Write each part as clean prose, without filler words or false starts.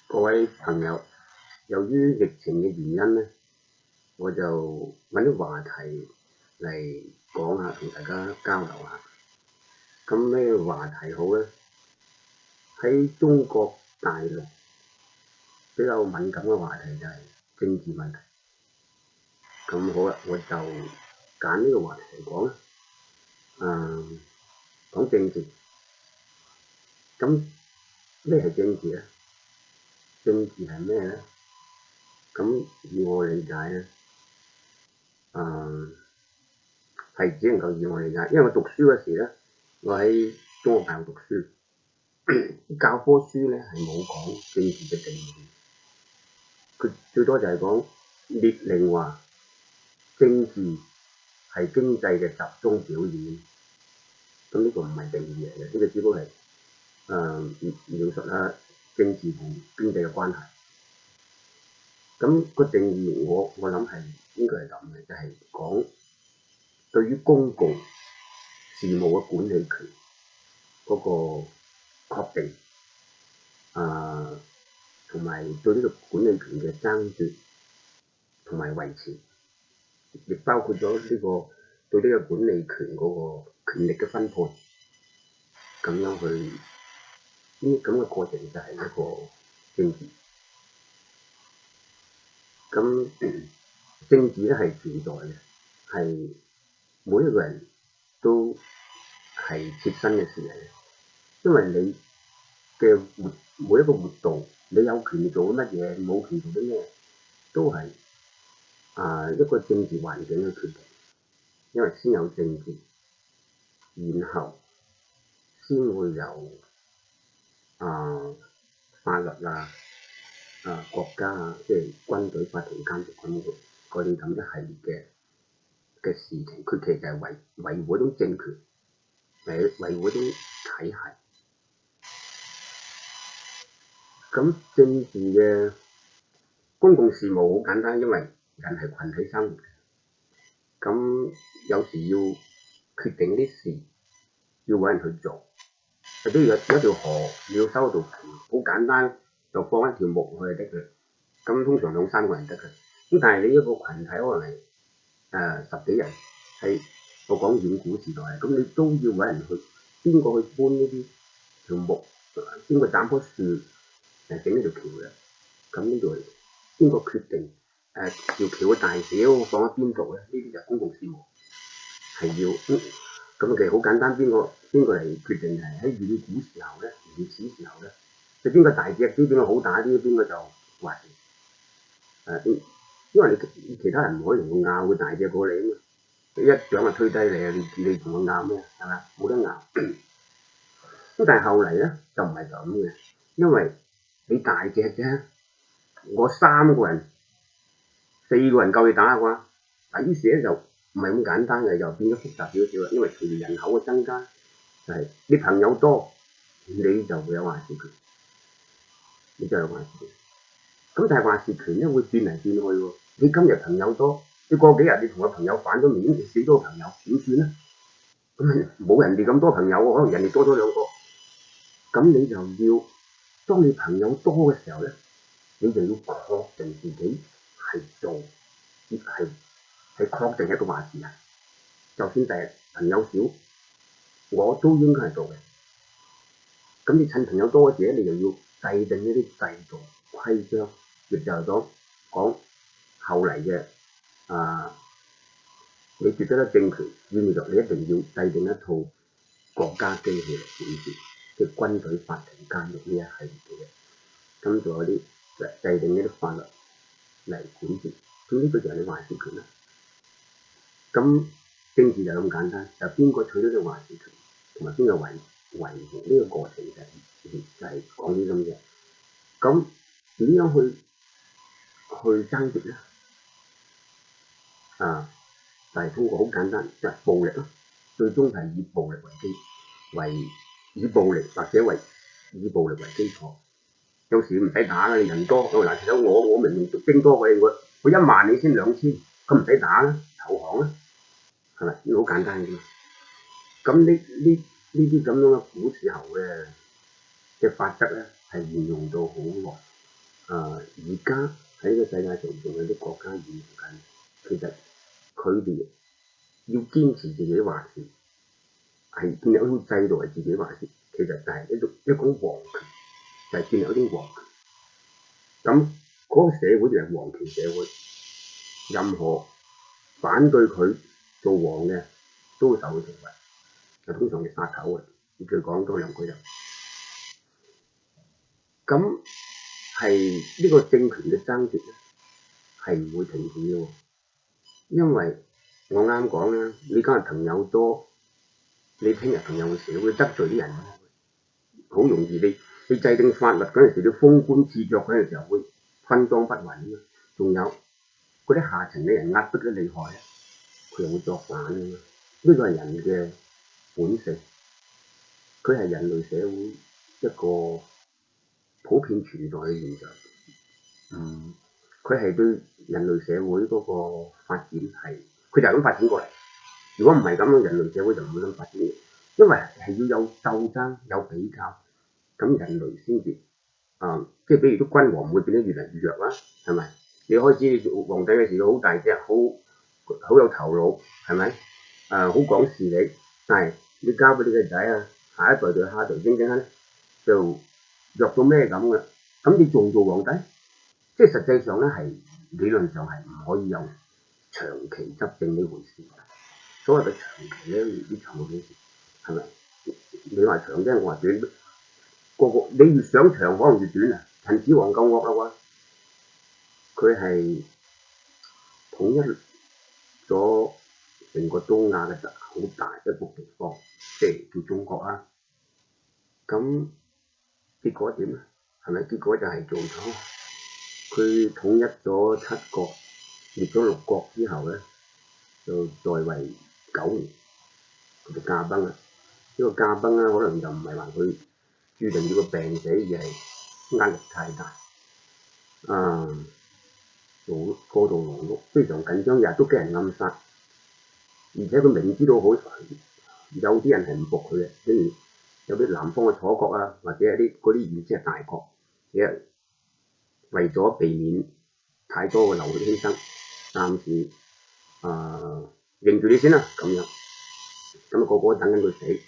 各位朋友，由於疫情嘅原因咧，我就揾啲話題嚟講下，同大家交流下。咁咩話題好咧？喺中國大陸比較敏感嘅話題就係政治問題。咁好啦，我就揀呢個話題嚟講啦。講政治。咁咩係政治咧？政治係咩咧？咁以我理解咧，係只能夠以我理解，因為我讀書嗰時咧，我喺中國大陸讀書，教科書咧係冇講政治嘅定義，佢最多就係講列寧話政治係經濟嘅集中表現，咁呢個唔係定義嚟嘅，呢個只不過係描述下政治同經濟嘅關係。咁個定義我諗係應該係咁嘅，就係講對於公共事務嘅管理權嗰個確定，同埋對呢個管理權嘅爭奪同埋維持，亦包括咗呢個對呢個管理權嗰個權力嘅分配，咁樣去呢咁嘅過程就係一個政治。咁政治咧係存在嘅，係每一個人都係切身嘅事嚟嘅，因為你嘅每一個活動，你有權做乜嘢，冇權做啲咩，都係一個政治環境嘅決定。因為先有政治，然後先會有法律國家即係軍隊、法庭、監察嗰啲咁一系列嘅事情，佢其實係維護一種政權，維護一種體系。咁政治嘅公共事務好簡單，因為人係群體生活嘅，咁有時要決定啲事，要揾人去做。比如有一條河，你要修一道橋，好簡單，就放一條木去就得嘅。咁通常2-3個人得嘅。咁但係你一個群體可能係10幾人，係我講遠古時代，咁你都要揾人去，邊個去搬呢啲條木，邊個斬棵樹整呢條橋嘅？咁呢度邊個決定條橋嘅大小放喺邊度咧？呢啲就係公共事務，係要咁其實好簡單，邊個嚟決定係喺遠古時候咧，原始時候咧，就邊個大隻啲，邊個好打啲，邊個就話事。因為你其他人唔可以同佢拗，佢大隻過你啊嘛，一掌就推低你啊！你同佢拗咩？係咪？冇得拗。咁但係後嚟咧就唔係咁嘅，因為你大隻啫，我3個人、4個人夠你打嘅話，於是咧就唔係咁簡單嘅，就變咗複雜少少啦。因為隨住人口嘅增加，就係你朋友多，你就會有話事權，你就有話事權。咁但係話事權咧會轉嚟轉去喎。你今日朋友多，你過幾日你同個朋友反咗面，少咗個朋友點算咧？咁冇人哋咁多朋友喎，可能人哋多咗2個。咁你就要，當你朋友多嘅時候咧，你就要確定自己係做，係確定一個話事人。就算第日朋友少，我都應該係做嘅。咁你趁朋友多嘅時咧，你就要制定一啲制度規章，亦就係講後嚟嘅你奪得政權，意味着你一定要制定一套國家機器嚟管治，即係軍隊、法庭、監獄呢一系列嘅嘢。咁仲有啲制定一啲法律嚟管治，咁呢個就係你話事權啦。咁政治就咁簡單，就邊個取得呢個話事權，同埋邊個維護呢個過程就係講啲咁嘅。咁點樣去爭奪咧？就係通過好簡單，就係暴力咯。最終係以暴力以暴力或者以暴力為基礎。有時唔使打嘅，你人多，嗱，其實我明明兵多過你，我1萬你先2000，咁唔使打啦，投降啦，係咪？呢個好簡單嘅啫。咁呢啲咁樣嘅古時候嘅法則咧，係沿用到好耐。而家喺呢個世界上仲有啲國家沿用緊，其實佢哋要堅持自己話事，係建立一種制度係自己話事，其實就係一種皇權，就係建立一種皇權。咁嗰個社會就係皇權社會，任何反對佢做王嘅都會受佢懲罰，就通常係殺頭嘅。佢講多兩句就咁係呢個政權嘅爭奪咧，係唔會停止嘅喎，因為我啱講啦，你今日朋友多，你聽日朋友會少，會得罪啲人，好容易你制定法律嗰陣時，你封官賜爵嗰陣時候會分贓不勻啊嘛，仲有嗰啲下層嘅人壓迫得厲害咧，佢又會作反啊嘛，呢個係人嘅本性，佢係人類社會一個普遍存在嘅現象。佢係對人類社會嗰個發展係，佢就係咁發展過嚟。如果唔係咁樣，人類社會就唔會咁發展嘅，因為係要有鬥爭、有比較，咁人類先至即係比如啲君王唔會變得越嚟越弱啦，係咪？你開始做皇帝嘅時候好大隻，好有頭腦，係咪？好講事理，但係你交俾你個仔啊，下一代對下一代整整咧，就弱到咩咁嘅，咁你仲做皇帝？即係實際上咧，係理論上係唔可以有長期執政呢回事。所謂嘅長期咧，你長到幾時？係咪？你話長啫，我話短。個你越想長，可能越短啊！秦始皇夠惡啦喎，佢係統一咗成個東亞嘅好大一幅地方，即係叫中國啦。咁結果點咧？係咪？結果就係做咗佢統一咗7國，滅咗6國之後咧，就在位9年，佢就駕崩啦。呢個駕崩咧，可能就唔係話佢注定要個病死，而係壓力太大，做過度忙碌，非常緊張，日日都俾人暗殺，而且佢明知道好有啲人係唔服佢嘅，譬如有啲南方嘅楚國啊，或者一啲嗰啲原先係大國，其實為咗避免太多嘅流血犧牲，暫時認住你先啦，咁樣，咁個個都等緊佢死。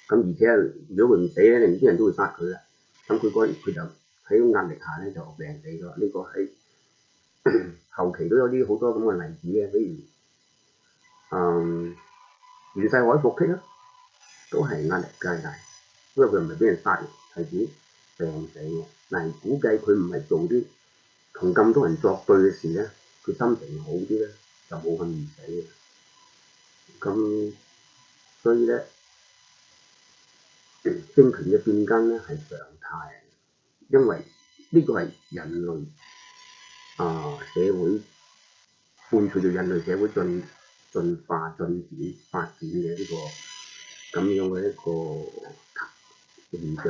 咁而且如果佢唔死咧，另啲人都會殺佢啦。咁佢就喺壓力下咧就病死咗。呢個喺後期都有啲好多咁嘅例子嘅，比如袁世凱復辟啦，都係壓力太大，因為佢唔係俾人殺，係自己病死嘅。但係估計佢唔係做啲同咁多人作對嘅事咧，佢心情好啲咧，就冇咁易死嘅。咁所以咧，政權嘅變更咧係常態，因為呢個係人類社會伴隨住人類社會進化、進展、發展嘅呢個咁樣嘅一個現象。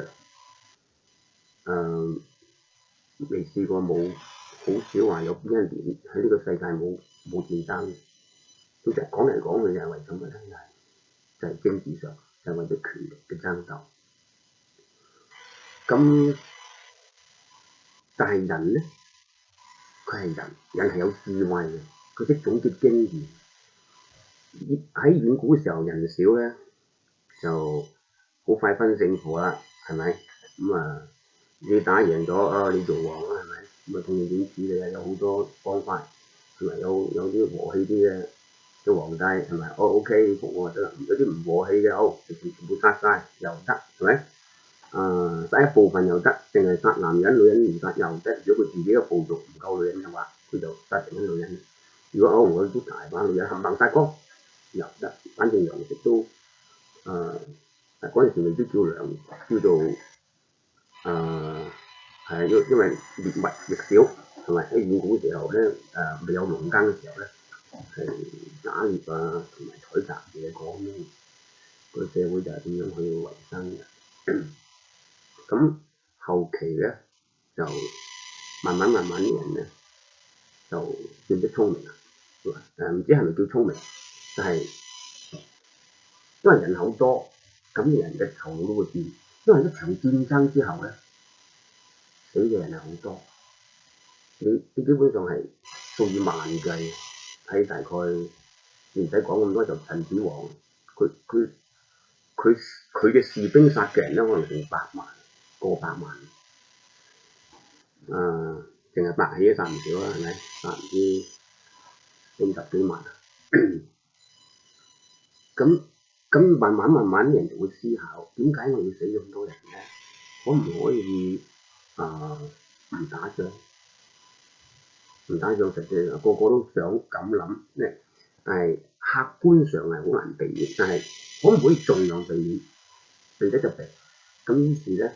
未試過冇，好少話有邊一年喺呢個世界冇戰爭。其實講嚟講去就係為咗乜咧？就係政治上，就係為咗權力嘅爭鬥。咁但係人咧，佢係人係有智慧嘅，佢識總結經驗。喺遠古嘅時候，人少咧就好快分勝負啦，係咪？你打贏咗你做王啦，係咪？咁同你點處理啊？有好多方法，同埋有啲和氣啲嘅皇帝，係咪？OK，服我得啦。有啲唔和氣嘅，好全部殺晒又得，係咪？殺一部分又得，淨係殺男人女人唔殺又得。如果佢自己嘅部族唔夠女人嘅話，佢就殺成啲女人。如果我都大把女人冚唪唥殺光又得，反正糧食都嗰陣時未必叫糧，叫做係因為獵物亦少，同埋喺遠古時候咧未有農耕嘅時候咧，係打獵啊同埋採集嘢講咁樣，個社會就係點樣去維生嘅。咁後期咧就慢慢啲人咧就變得聰明啦。唔知係咪叫聰明，就係因為人口多，咁人嘅頭腦都會變。因為一場戰爭之後咧，死嘅人係好多，你基本上係數以萬計，喺大概你唔使講咁多，就陳子王，佢佢佢嘅士兵殺嘅人咧，可能成百萬、過百萬，淨係白起都殺唔少啦，係咪？殺唔知40幾萬啊！咁慢慢人就會思考，點解我要死咁多人咧？可唔可以唔打仗？唔打仗實際個個都想咁諗咧，但係客觀上係好難避免，但係可唔可以盡量避免？避得就避。咁於是咧，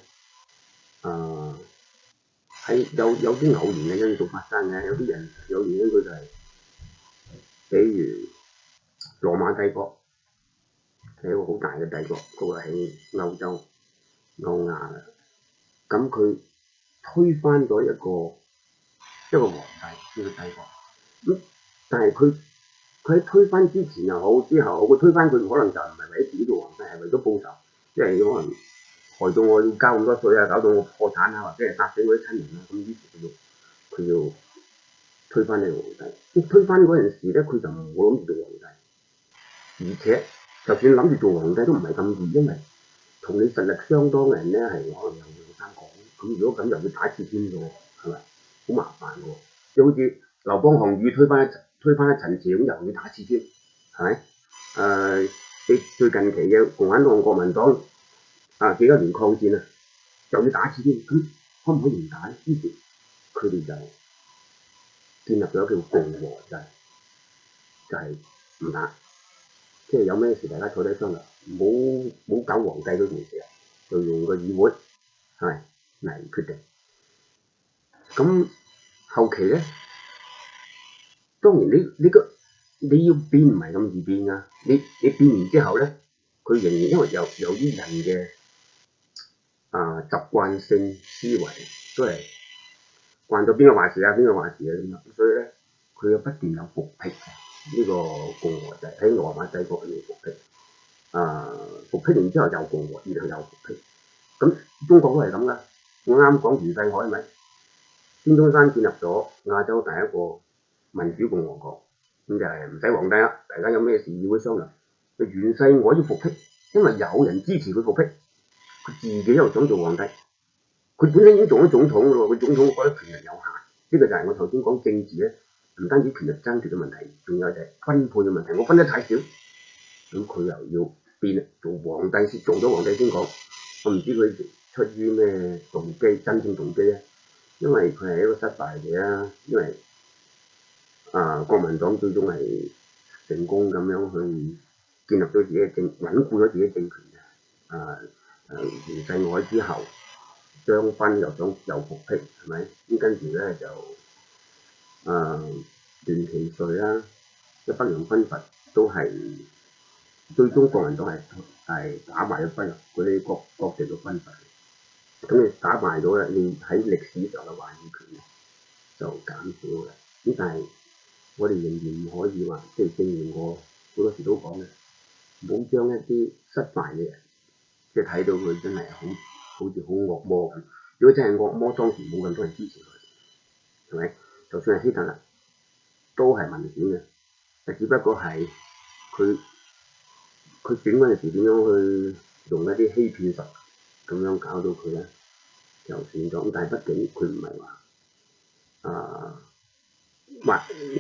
喺有啲偶然嘅因素發生嘅，有啲人有原因佢就係，比如羅馬帝國係一個好大嘅帝國，佢係喺歐洲歐亞嘅，咁佢推翻咗一個皇帝呢個帝國，但係佢喺推翻之前又好，之後佢推翻佢可能就唔係為咗自己做皇帝，係為咗報仇，即係可能害到我要交咁多稅啊，搞到我破產啊，或者係殺死我啲親人啊，咁於是佢要推翻呢個皇帝。推翻嗰陣時咧，佢就唔會諗住做皇帝，而且就算諗住做皇帝都唔係咁易，因為同你實力相當嘅人咧係可能有2、3個，咁如果咁又要打次添嘅喎，係咪？好麻煩嘅喎，即係好似劉邦項羽推翻一陳朝咁，又要打次添，係咪？你最近期嘅共產黨、國民黨幾多年抗戰啊，又要打次添，咁可唔可以唔打咧？於是佢哋就建立咗叫共和制，就係唔打，即係有咩事大家坐低商量，冇搞皇帝嗰件事啊，就用個議會係咪嚟決定。咁後期咧，當然你要變唔係咁易變㗎，你變完之後咧，佢仍然因為由於人嘅習慣性思維都係慣咗邊個話事啊，邊個話事啊咁，所以咧佢有不斷有復辟呢個共和制喺羅馬帝國裏面復辟，復辟完之後又共和，然後又復辟。咁中國都係咁㗎，我啱講袁世凱係咪？孫中山建立咗亞洲第一個民主共和國，咁就係唔使皇帝啦，大家有咩事議會商量。袁世凱要復辟，因為有人支持佢復辟，佢自己又想做皇帝，佢本身已經做咗總統㗎喎，佢總統覺得權力有限，呢個就係我頭先講政治咧，唔單止權力爭奪嘅問題，仲有就係分配嘅問題，我分得太少，咁佢又要變做皇帝先，做咗皇帝先講，我唔知佢出於咩動機，真正動機咧？因為佢係一個失敗者啦，因為國民黨最終係成功咁樣去建立咗自己嘅穩固咗自己政權嘅。袁世凱之後，張勳又復辟，係咪？咁跟住咧就段祺瑞啦，即北洋軍閥都係最終國民黨係打敗咗嗰啲各地嘅軍閥。咁你打敗咗啦，你喺歷史上嘅話語權就減少嘅。咁但係我哋仍然唔可以話，即係正如我好多時都講嘅，唔好將一啲失敗嘅人，即係睇到佢真係好似好惡魔咁。如果真係惡魔，當時冇咁多人支持佢，係咪？就算係希特勒都係民選嘅，只不過係佢選嗰陣時點樣去用一啲欺騙術咁樣搞到佢咧就選咗。咁但係畢竟佢唔係話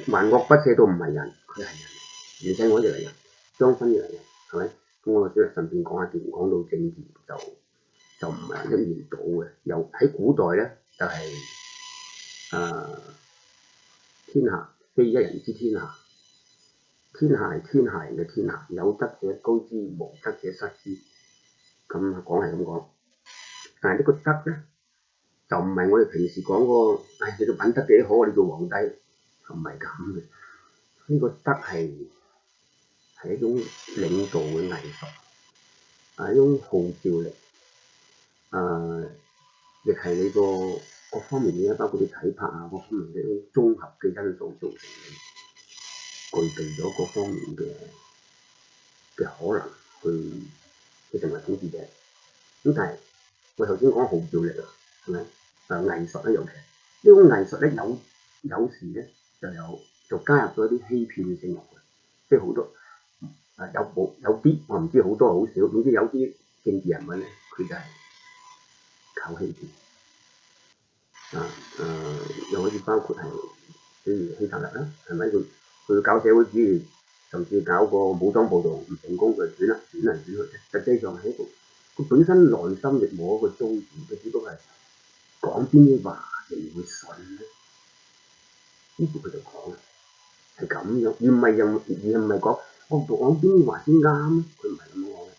還惡不赦都唔係人，佢係人，袁世凱亦係人，張勳亦係人，係咪？咁我只係順便講下，既然講到政治就唔係一面倒嘅。又喺古代咧就係、天下非一人之天下，天下係天下人嘅天下，有德者高之，無德者失之。咁講係咁講，但係呢個德咧就唔係我哋平時講嗰個，你個品德幾好，你做皇帝唔係咁嘅。呢個德係一種領導嘅藝術，係一種號召力，亦係你個各方面嘅，包括啲體魄啊，各方面嘅一種綜合嘅因素造成你具備咗各方面嘅可能去成為統治者。咁但係我頭先講號召力啊，係咪？藝術咧，尤其呢種藝術咧有時咧就加入咗啲欺騙性入去，即係好多有啲我唔知好多好少，總之有啲政治人物咧，佢就係靠欺騙又可以包括係譬如希特勒啦，係咪佢搞社會主義，甚至搞個武裝暴動唔成功，佢轉嚟轉去，實際上係一個佢本身內心亦冇一個宗旨，佢只不過係講邊啲話人會信咧，於是佢就講係咁樣，而唔係講我講邊啲話先啱咧，佢唔係咁講嘅。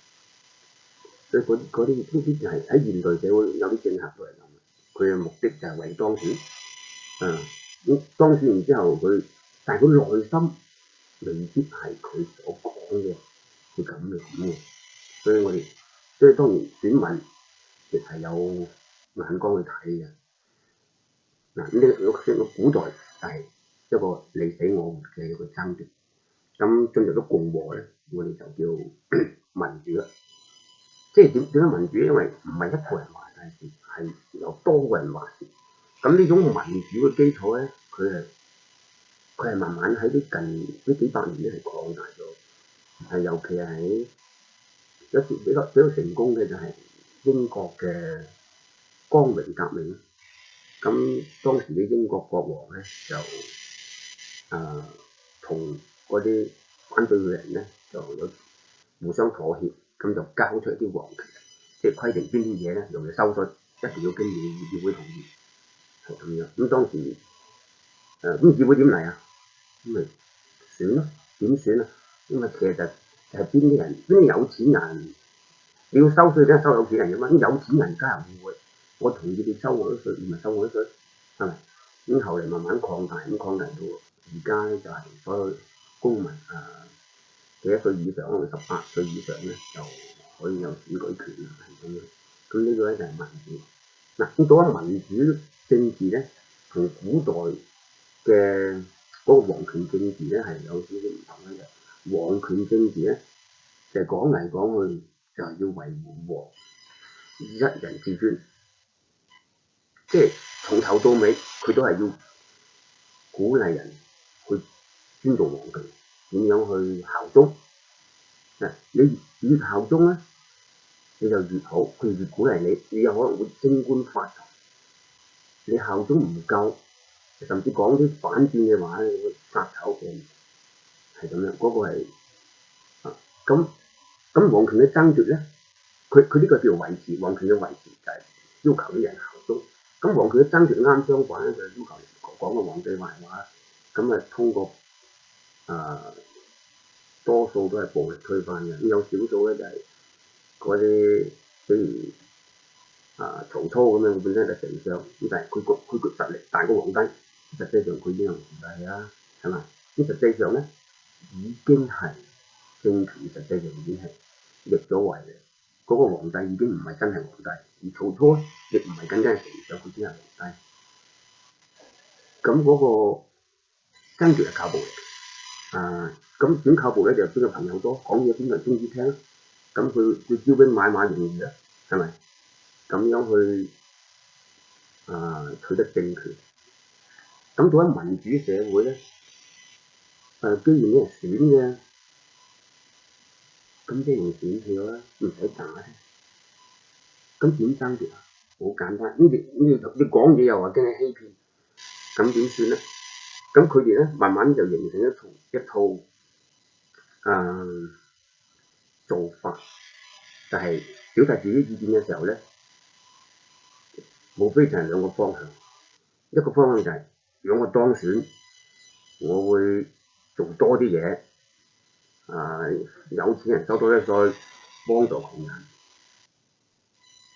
所以嗰啲呢啲就係喺現代社會有啲政客都係咁嘅，佢嘅目的就係為當選，當選完之後但係佢內心未必係佢所講嘅，係咁嘅咁嘅。所以當然選民亦係有眼光去睇嘅。呢個古代係一個你死我活嘅一個爭奪。咁進入咗共和咧，我哋就叫民主啦。即係點解民主？因為唔係一個人話晒事，係由多個人話事。咁呢種民主嘅基礎咧，佢係慢慢喺近呢幾百年咧係擴大咗。係尤其係喺一次比較成功嘅就係英國嘅光榮革命。咁當時嘅英國國王咧就同嗰啲反對嘅人咧就有互相妥協，咁就交出一啲皇權，即係規定邊啲嘢咧用嚟收稅，一定要經議會同意，係咁樣。咁當時咁議會點嚟啊？咁咪選咯，點選啊？咁啊其實就係邊啲有錢人，你要收稅梗係收有錢人嘅嘛。咁有錢人加入議會，我同意你收我啲稅，唔係收我啲稅，係咪？咁後嚟慢慢擴大，咁擴大到而家咧就係所有公民幾多歲以上，可能18歲以上咧就可以有選舉權啦，係咁樣。咁呢個咧就係民主。咁到咗民主政治咧，同古代嘅嗰個皇權政治咧係有少少唔同嘅。皇權政治咧就係講嚟講去就係要維護王一人至尊，即係從頭到尾佢都係要鼓勵人去尊重皇權，點樣去效忠。你越效忠咧，你就越好，佢越鼓勵你，你有可能會升官發財。你效忠唔夠，甚至講啲反轉嘅話咧，會殺頭嘅，係咁樣。嗰個係咁皇權嘅爭奪咧，佢呢個叫維持皇權嘅維持，就係要求啲人效忠。咁皇權嘅爭奪啱相反咧，就係要求人講個皇帝壞話，咁啊通過多數都係暴力推翻嘅。咁有少數咧就係嗰啲，譬如曹操咁樣，本身係丞相，咁但係佢個實力大過皇帝，實際上佢已經係皇帝啦，係嘛？咁實際上咧已經係政權，實際上已經係逆咗位嘅。嗰個皇帝已經唔係真係皇帝，而曹操亦唔係真係丞相，佢只係皇帝。咁嗰個爭奪係靠暴力。咁點靠暴力就邊個朋友多，講嘢邊個人中意聽。咁佢招兵買馬容易啦，係咪？咁樣去取得政權。咁到咗民主社會咧，既然你係選嘅，咁即係用選票啦，唔使打啫。咁點爭奪啊？好簡單，你講嘢又話驚你欺騙，咁點算咧？咁佢哋咧慢慢就形成一套做法，就係表達自己意見嘅時候咧，無非就係兩個方向。一個方向就係如果我當選，我會做多啲嘢，有錢人收多啲稅，幫助窮人，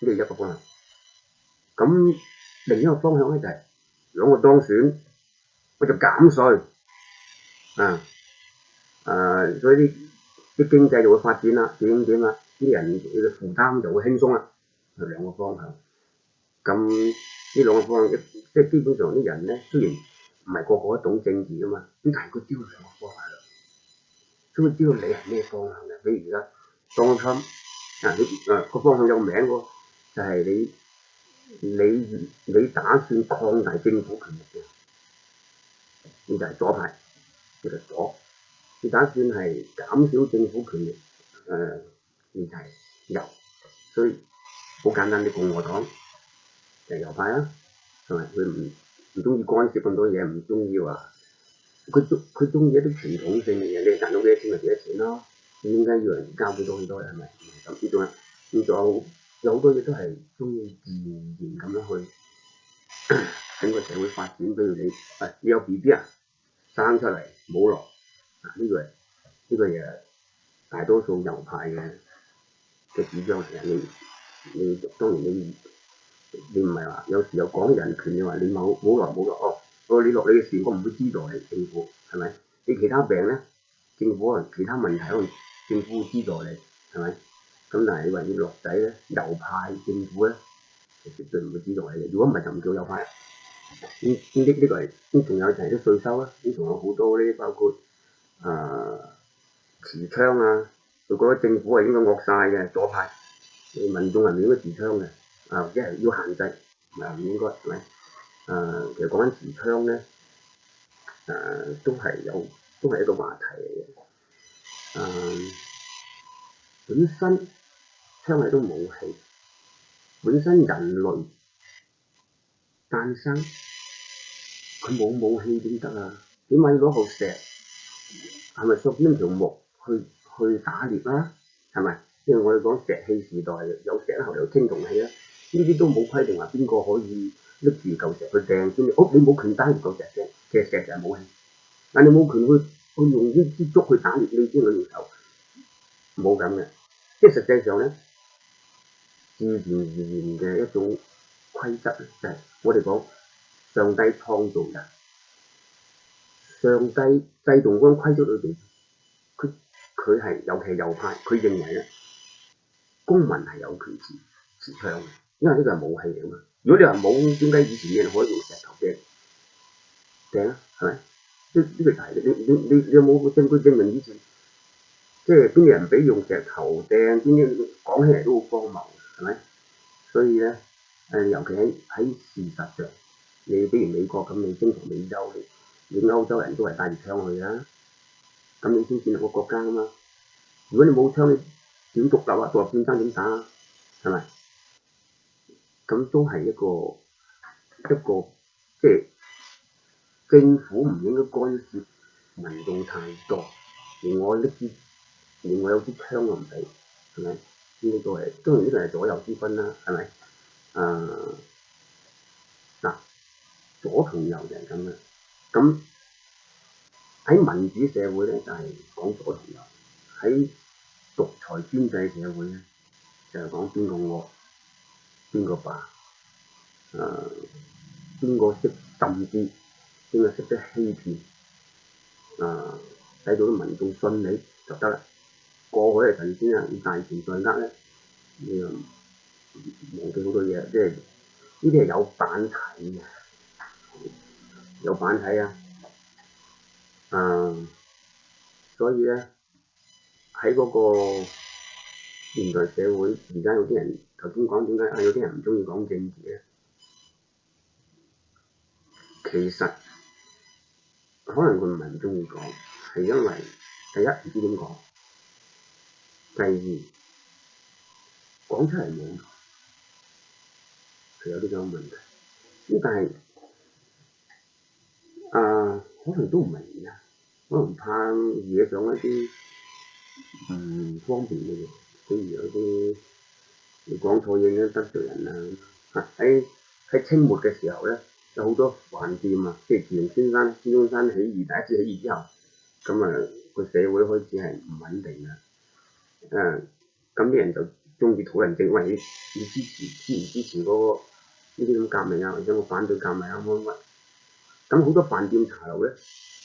呢係一個方向。咁另一個方向咧就係如果我當選，我就減稅，所以啲經濟就會發展啦，點啦，啲人嘅負擔就會輕鬆啦，係兩個方向。咁呢兩個方向，即係基本上啲人咧，雖然唔係個個都懂政治噶嘛，咁但係佢知道兩個方向啦，所以知道你係咩方向嘅。比如而家Donald Trump個方向有個名喎，就係你打算擴大政府權力嘅，呢就係左派，叫做左。佢打算係減少政府權力，呢就係右。所以好簡單，啲共和黨就係右派啦，係咪？佢唔中意干涉咁多嘢，唔中意話佢中意一啲傳統性嘅嘢，你賺到幾多錢咪幾多錢咯。點解要人交幾多係咪？咁呢種咁仲有好多嘢都係中意自然咁樣去整個社會發展。比如你有 BB 生出嚟冇落呢個嘢大多數右派嘅主張嚟嘅。你當然你唔係話有時有講人權，你話你冇落你落你嘅事，我唔會資助你政府，係咪？你其他病咧，政府可能其他問題可能政府會資助你，係咪？咁但係你話要落仔咧，右派政府咧就絕對唔會資助你嘅。如果唔係就唔叫右派。呢個係仲有就係啲稅收啦，仲有好多呢，包括持槍啊，佢覺得政府係應該惡晒嘅左派，民眾係唔應該持槍嘅，或者係要限制，唔應該係咪？其實講緊持槍咧，都係一個話題嚟嘅。本身槍係一種武器，本身人類誕生佢冇武器點得啊？點解要攞嚿石？係咪削邊條木去打獵啦？係咪？因為我哋講石器時代有石頭有青銅器啦，呢啲都冇規定話邊個可以拎住嚿石去掟先。你冇權打住嚿石嘅，其實石就係武器。但你冇權去用呢支竹去打獵，你先攞條手，冇咁嘅。即係實際上咧，自然而然嘅一種規則就係我哋講上帝創造人，上帝制度嗰種規則裏邊，佢係尤其右派，佢認為咧公民係有權持槍嘅，因為呢個係武器嚟嘛。如果你話冇，點解以前嘅人可以用石頭掟啊？係咪？呢個就係你有冇證據證明以前即係邊啲人俾用石頭掟？邊啲講起嚟都好荒謬，係咪？所以咧尤其喺事實上，你比如美國咁，你征服美洲，你歐洲人都係帶住槍去啊，咁你先建立個國家啊嘛。如果你冇槍，你點獨立啊？獨立戰爭點打啊？係咪？咁都係一個即係政府唔應該干涉民眾太多，連我有支槍都唔俾，係咪？呢個係當然呢個係左右之分啦，係咪？左同右就係咁嘅。咁喺民主社會咧就係講左同右，喺獨裁專制社會咧就係講邊個惡邊個霸，邊個識甚至邊個識得欺騙，使到啲民眾信你就得啦。過去係神仙啊，要大權在握咧，你又忘記好多嘢，即係呢啲係有版體嘅，有版體啊！所以咧喺嗰個現代社會，而家有啲人頭先講點解有啲人唔中意講政治咧？其實可能佢唔係唔中意講，係因為第一唔知點講，第二講出嚟冇用，係有啲咁嘅問題。咁但係可能都唔係原因，可能怕惹上一啲唔方便嘅嘢，譬如有啲你講錯嘢得罪人啊！喺清末嘅時候咧，有好多飯店啊，即係自從孫中山起義第一次起義之後，咁個社會開始係唔穩定嘅。咁啲人就中意討論政，喂，你支唔支持嗰個呢啲咁革命啊，或者我反對革命啊乜。咁好多飯店茶樓咧，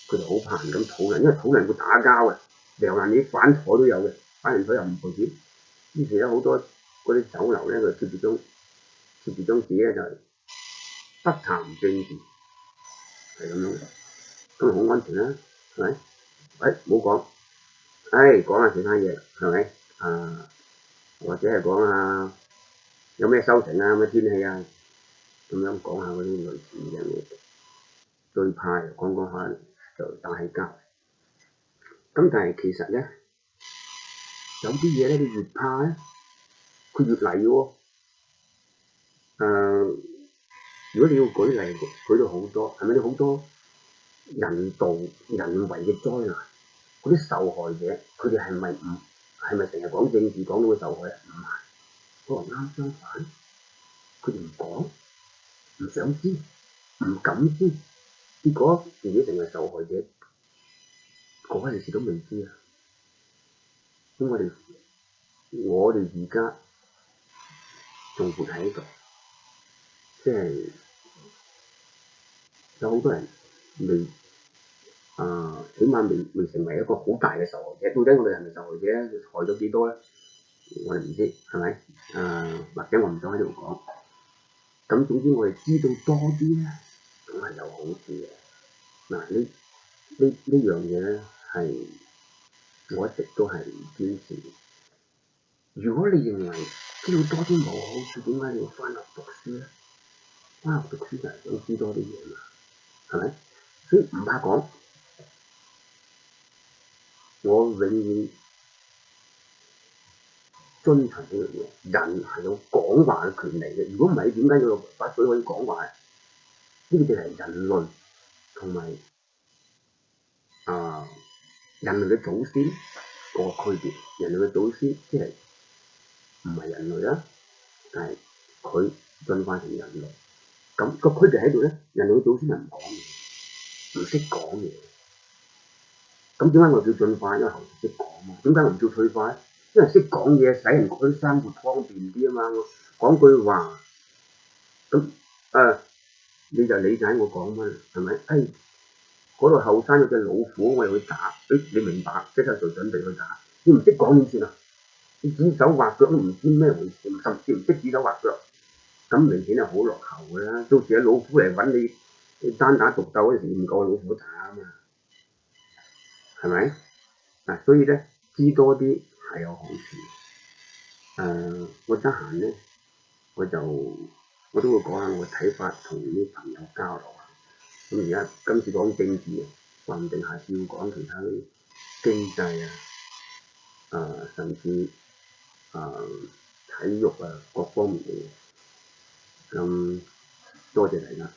佢就好怕人咁討論，因為討論會打交嘅，又話你反台都有嘅，反完台又唔賠錢。於是咧好多嗰啲酒樓咧，佢貼住張紙咧就係不談政治，係咁樣嘅，咁好安全啦，係咪？唔好講，講下其他嘢，係咪？或者係講下有咩收成啊，咩天氣咁樣講下嗰啲類似嘅嘢。最怕講下就打起交。咁但係其實咧，有啲嘢咧，你越怕咧，佢越嚟嘅喎。如果你要舉例，舉到好多，係咪？好多人道人為嘅災難，嗰啲受害者，佢哋係咪成日講政治講到個受害人？唔係，可能啱相反，佢哋唔講，唔想知，唔敢知，結果自己成為受害者，嗰陣時都未知啊！咁我哋而家仲活喺度，即係有好多人未起碼未成為一個好大嘅受害者。到底我哋係咪受害者咧？害咗幾多咧？我哋唔知，係咪？或者我唔想喺度講。咁總之我哋知道多啲咧，總係有好處嘅。呢樣嘢咧係我一直都係堅持。如果你認為知道多啲冇好處，點解你要返學讀書咧？返學讀書就係想知多啲嘢嘛，係咪？所以唔怕講，我永遠遵循呢樣嘢。人係有講話嘅權利嘅。如果唔係，點解要把嘴可以講話？呢個就係人類同埋人類嘅祖先個區別。人類嘅祖先即係唔係人類啦，但係佢進化成人類。咁個區別喺度咧，人類嘅祖先係唔講嘢，唔識講嘢。咁點解我叫進化？因為後識講嘛。點解我唔叫退化咧？因為識講嘢使人覺得生活方便啲啊嘛。講句話，咁你就理解我講乜，係咪？嗰度後生有隻老虎，我又去打。你明白？即刻做準備去打。你唔識講點算啊？你指手畫腳都唔知咩回事，甚至唔識指手畫腳，咁明顯係好落後㗎啦。到時老虎嚟揾你，你單打獨鬥嗰時唔夠老虎打啊嘛，係咪？所以咧，知多啲係有好處。我得閒咧，我都會講下我嘅睇法，同啲朋友交流下。咁而家今次講政治，話唔定下次要講其他啲經濟甚至體育各方面嘅嘢。咁多謝大家。